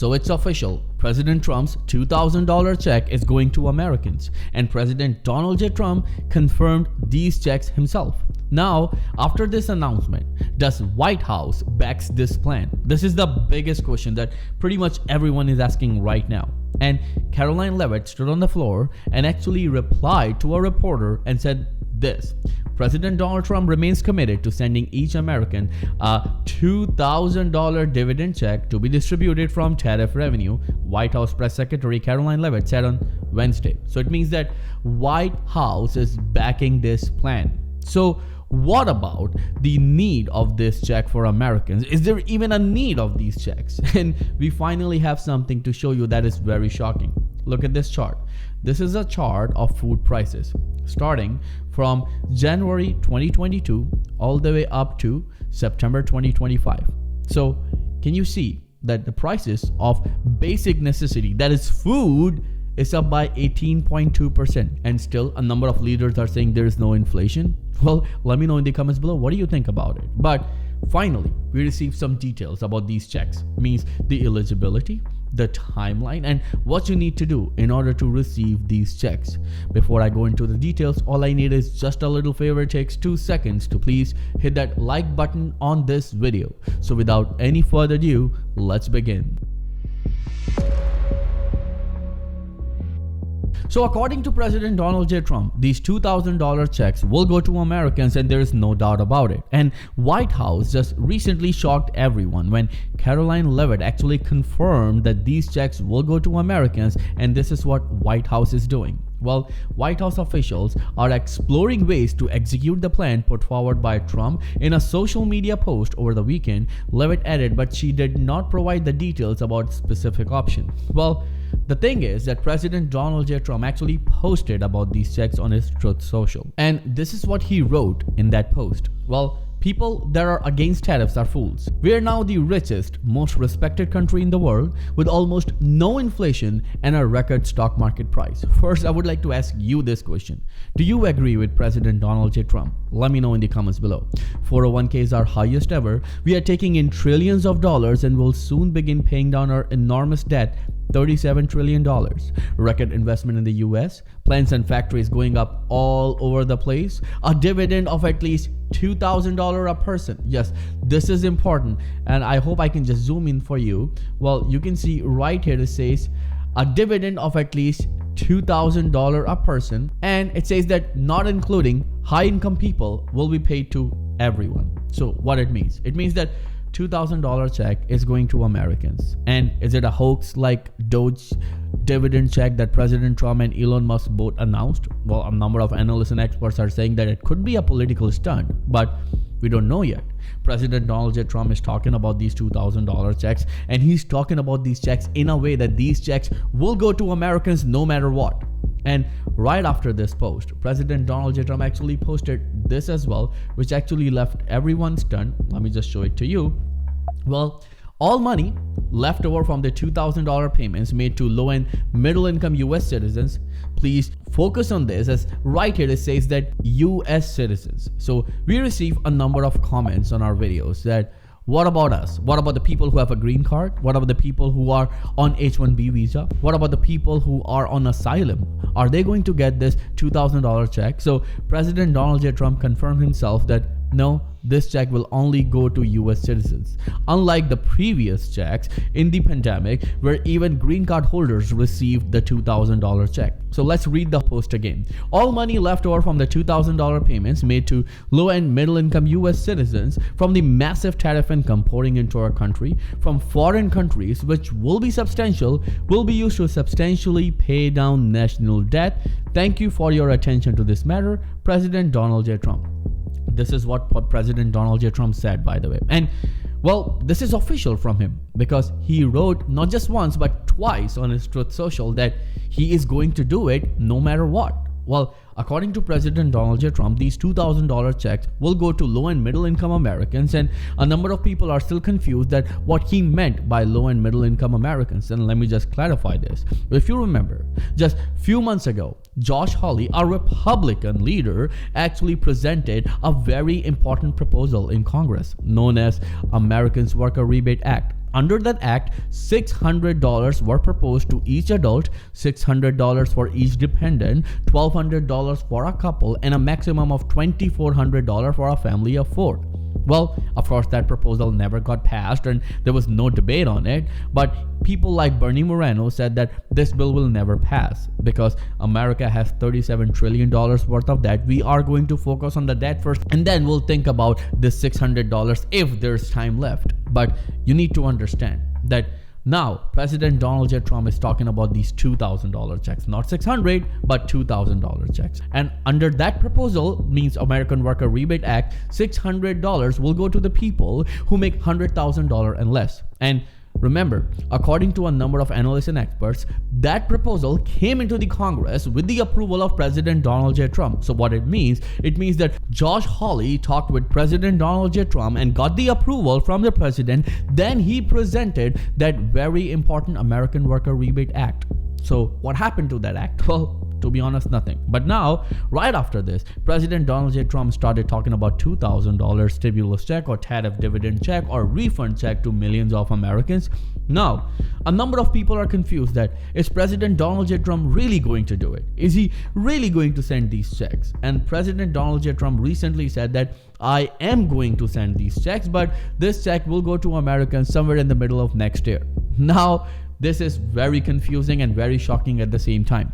So it's official. President Trump's $2,000 check is going to Americans, and President Donald J. Trump confirmed these checks himself. Now, after this announcement, does White House backs this plan? This is the biggest question that pretty much everyone is asking right now. And Caroline Leavitt stood on the floor and actually replied to a reporter and said this: President Donald Trump remains committed to sending each American a $2,000 dividend check to be distributed from tariff revenue, White House Press Secretary Caroline Leavitt said on Wednesday. So it means that White House is backing this plan. So what about the need of this check for Americans? Is there even a need of these checks? And we finally have something to show you that is very shocking. Look at this chart. This is a chart of food prices starting from January 2022 all the way up to September 2025. So can you see that the prices of basic necessity, that is food, is up by 18.2%, and still a number of leaders are saying there is no inflation? Well, let me know in the comments below, what do you think about it? But finally, we received some details about these checks, means the eligibility, the timeline, and what you need to do in order to receive these checks. Before I go into the details, all I need is just a little favor. It takes 2 seconds to please hit that like button on this video. So without any further ado, let's begin. So according to President Donald J. Trump, these $2,000 checks will go to Americans, and there is no doubt about it. And White House just recently shocked everyone when Caroline Leavitt actually confirmed that these checks will go to Americans, and this is what White House is doing. Well, White House officials are exploring ways to execute the plan put forward by Trump. In a social media post over the weekend, Leavitt added, but she did not provide the details about specific options. Well, the thing is that President Donald J. Trump actually posted about these checks on his Truth Social. And this is what he wrote in that post. Well, people that are against tariffs are fools. We are now the richest, most respected country in the world with almost no inflation and a record stock market price. First, I would like to ask you this question. Do you agree with President Donald J. Trump? Let me know in the comments below. 401ks are highest ever. We are taking in trillions of dollars and will soon begin paying down our enormous debt, $37 trillion. Record investment in the US, plants and factories going up all over the place, a dividend of at least $2,000 a person. Yes, this is important, and I hope I can just zoom in for you. Well, you can see right here it says a dividend of at least $2,000 a person, and it says that not including high income people will be paid to everyone. So what it means? It means that $2,000 check is going to Americans. And is it a hoax like Doge dividend check that President Trump and Elon Musk both announced? Well, a number of analysts and experts are saying that it could be a political stunt, but we don't know yet. President Donald J. Trump is talking about these $2,000 checks, and he's talking about these checks in a way that these checks will go to Americans no matter what. And right after this post, President Donald J. Trump actually posted this as well, which actually left everyone stunned. Let me just show it to you. Well, all money left over from the $2,000 payments made to low and middle income US citizens. Please focus on this, as right here it says that US citizens. So we receive a number of comments on our videos that, what about us? What about the people who have a green card? What about the people who are on H-1B visa? What about the people who are on asylum? Are they going to get this $2,000 check? So President Donald J. Trump confirmed himself that no, this check will only go to US citizens. Unlike the previous checks in the pandemic, where even green card holders received the $2,000 check. So let's read the post again. All money left over from the $2,000 payments made to low and middle income US citizens from the massive tariff income pouring into our country from foreign countries, which will be substantial, will be used to substantially pay down national debt. Thank you for your attention to this matter, President Donald J. Trump. This is what President Donald J. Trump said, by the way. And well, this is official from him because he wrote not just once but twice on his Truth Social that he is going to do it no matter what. Well, according to President Donald J. Trump, these $2,000 checks will go to low and middle income Americans, and a number of people are still confused that what he meant by low and middle income Americans. And let me just clarify this. If you remember, just few months ago, Josh Hawley, a Republican leader, actually presented a very important proposal in Congress known as Americans Worker Rebate Act. under that act, $600 were proposed to each adult, $600 for each dependent, $1,200 for a couple, and a maximum of $2,400 for a family of 4. Well, of course, that proposal never got passed and there was no debate on it. But people like Bernie Moreno said that this bill will never pass because America has $37 trillion worth of debt. We are going to focus on the debt first and then we'll think about this $600 if there's time left. But you need to understand that now, President Donald J. Trump is talking about these $2,000 checks, not $600, but $2,000 checks. And under that proposal, means American Worker Rebate Act, $600 will go to the people who make $100,000 and less. And remember, according to a number of analysts and experts, that proposal came into the Congress with the approval of President Donald J. Trump. So what it means that Josh Hawley talked with President Donald J. Trump and got the approval from the president. Then he presented that very important American Worker Rebate Act. So what happened to that act? Well, to be honest, nothing. But now, right after this, President Donald J. Trump started talking about $2,000 stimulus check or tariff dividend check or refund check to millions of Americans. Now, a number of people are confused that is President Donald J. Trump really going to do it? Is he really going to send these checks? And President Donald J. Trump recently said that I am going to send these checks, but this check will go to Americans somewhere in the middle of next year. Now, this is very confusing and very shocking at the same time.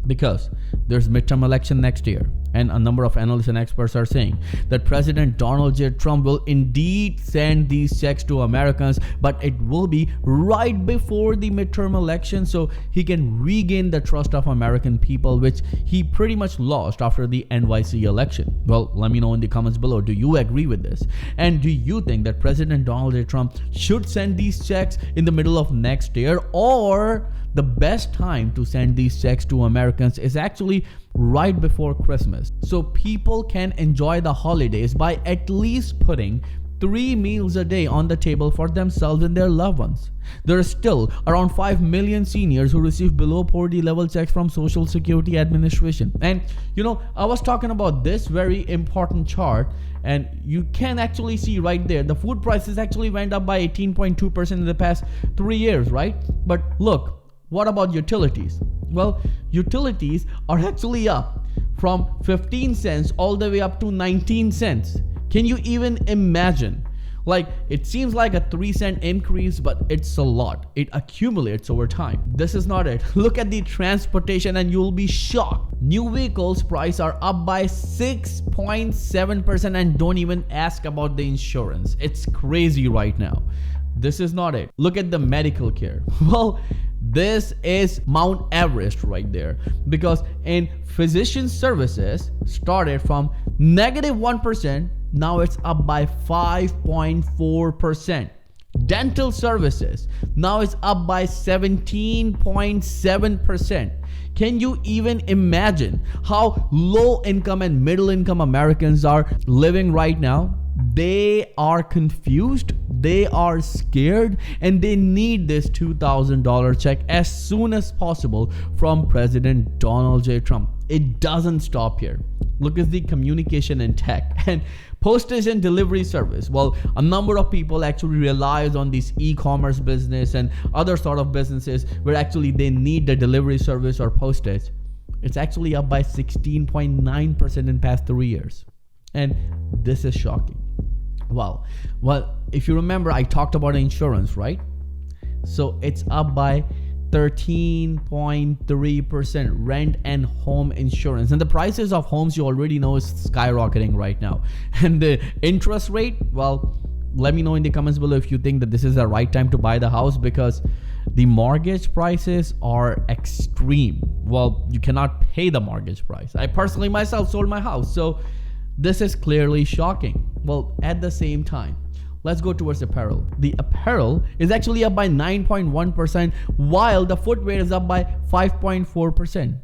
Because there's midterm election next year and a number of analysts and experts are saying that President Donald J. Trump will indeed send these checks to Americans, but it will be right before the midterm election so he can regain the trust of American people, which he pretty much lost after the NYC election. Well, let me know in the comments below. Do you agree with this? And do you think that President Donald J. Trump should send these checks in the middle of next year, or the best time to send these checks to Americans is actually right before Christmas, so people can enjoy the holidays by at least putting 3 meals a day on the table for themselves and their loved ones? There are still around 5 million seniors who receive below poverty level checks from Social Security Administration. And I was talking about this very important chart, and you can actually see right there the food prices actually went up by 18.2% in the past 3 years, right? But look, what about utilities? Well, utilities are actually up from 15 cents all the way up to 19 cents. Can you even imagine? Like, it seems like a 3-cent increase, but it's a lot. It accumulates over time. This is not it. Look at the transportation and you'll be shocked. New vehicles price are up by 6.7%, and don't even ask about the insurance. It's crazy right now. This is not it. Look at the medical care. Well, this is Mount Everest right there, because in physician services started from -1%, now it's up by 5.4%. Dental services, now it's up by 17.7%. Can you even imagine how low income and middle income Americans are living right now? They are confused, they are scared, and they need this $2,000 check as soon as possible from President Donald J. Trump. It doesn't stop here. Look at the communication and tech and postage and delivery service. Well, a number of people actually relies on this e-commerce business and other sort of businesses where actually they need the delivery service or postage. It's actually up by 16.9% in past 3 years. And this is shocking. Wow. Well, if you remember, I talked about insurance, right? So it's up by 13.3%, rent and home insurance. And the prices of homes, you already know, is skyrocketing right now. And the interest rate, well, let me know in the comments below if you think that this is the right time to buy the house, because the mortgage prices are extreme. Well, you cannot pay the mortgage price. I personally myself sold my house, so this is clearly shocking. Well, at the same time, let's go towards apparel. The apparel is actually up by 9.1%, while the footwear is up by 5.4%.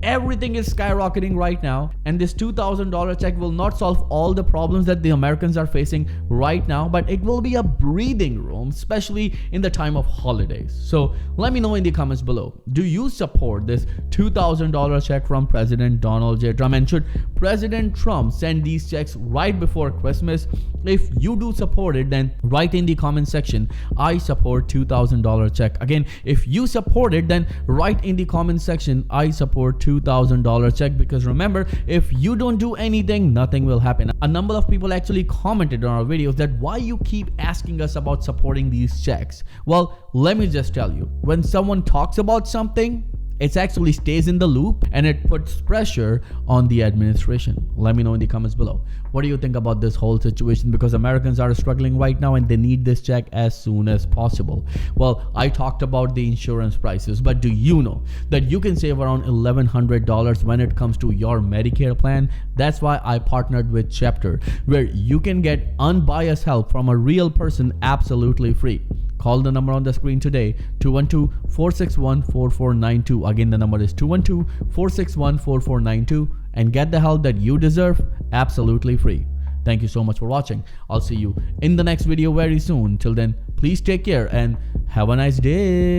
Everything is skyrocketing right now, and this $2,000 check will not solve all the problems that the Americans are facing right now, but it will be a breathing room, especially in the time of holidays. So let me know in the comments below. Do you support this $2,000 check from President Donald J. Trump? And should President Trump send these checks right before Christmas? If you do support it, then write in the comment section, I support $2,000 check. Again, if you support it, then write in the comment section, I support $2,000 check, because remember, if you don't do anything, nothing will happen. A number of people actually commented on our videos that why you keep asking us about supporting these checks. Well, let me just tell you, when someone talks about something, it actually stays in the loop and it puts pressure on the administration. Let me know in the comments below. What do you think about this whole situation? Because Americans are struggling right now and they need this check as soon as possible. Well, I talked about the insurance prices, but do you know that you can save around $1,100 when it comes to your Medicare plan? That's why I partnered with Chapter, where you can get unbiased help from a real person absolutely free. Call the number on the screen today, 212-461-4492. Again, the number is 212-461-4492, and get the help that you deserve absolutely free. Thank you so much for watching. I'll see you in the next video very soon. Till then, please take care and have a nice day.